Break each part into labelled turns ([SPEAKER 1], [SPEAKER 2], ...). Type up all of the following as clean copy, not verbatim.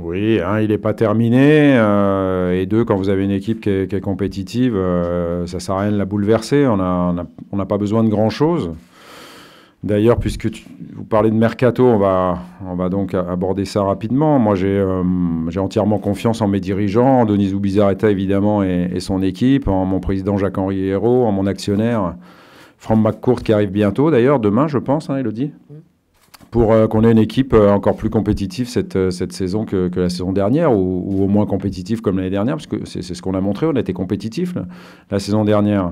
[SPEAKER 1] Oui, un, il n'est pas terminé. Et deux, quand vous avez une équipe qui est compétitive, ça ne sert à rien de la bouleverser. On n'a pas besoin de grand-chose. D'ailleurs, puisque vous parlez de mercato, on va donc aborder ça rapidement. Moi, j'ai entièrement confiance en mes dirigeants, Denis Zubizarreta évidemment et son équipe, en mon président Jacques-Henri Hérault, en mon actionnaire Franck McCourt qui arrive bientôt, d'ailleurs, demain, je pense, hein, Elodie, pour qu'on ait une équipe encore plus compétitive cette saison que la saison dernière, ou au moins compétitive comme l'année dernière, parce que c'est ce qu'on a montré, on a été compétitif la saison dernière.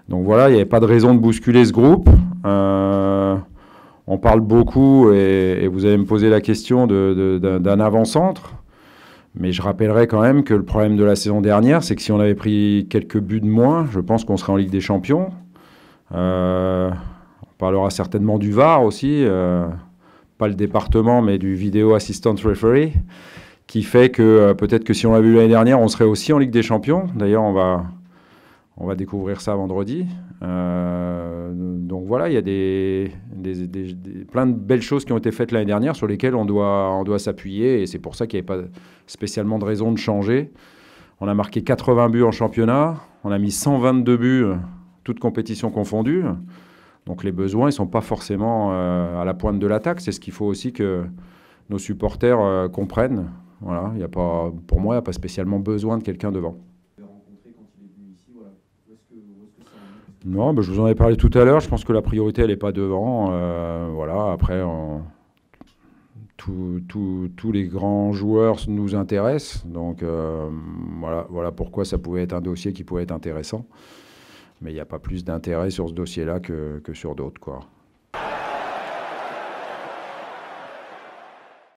[SPEAKER 1] Donc voilà, il n'y avait pas de raison de bousculer ce groupe. On parle beaucoup, et vous allez me poser la question d'un avant-centre. Mais je rappellerai quand même que le problème de la saison dernière, c'est que si on avait pris quelques buts de moins, je pense qu'on serait en Ligue des Champions. On parlera certainement du VAR aussi, pas le département, mais du Video Assistant Referee, qui fait que peut-être que si on l'avait vu l'année dernière, on serait aussi en Ligue des Champions. D'ailleurs, on va découvrir ça vendredi. Donc voilà, il y a plein de belles choses qui ont été faites l'année dernière sur lesquelles on doit s'appuyer. Et c'est pour ça qu'il n'y avait pas spécialement de raison de changer. On a marqué 80 buts en championnat. On a mis 122 buts, toutes compétitions confondues. Donc les besoins, ils ne sont pas forcément à la pointe de l'attaque. C'est ce qu'il faut aussi que nos supporters comprennent. Voilà, pour moi, il n'y a pas spécialement besoin de quelqu'un devant. Non, je vous en ai parlé tout à l'heure. Je pense que la priorité, elle n'est pas devant. Voilà. Après, tous les grands joueurs nous intéressent. Donc, voilà pourquoi ça pouvait être un dossier qui pouvait être intéressant. Mais il n'y a pas plus d'intérêt sur ce dossier-là que sur d'autres, quoi.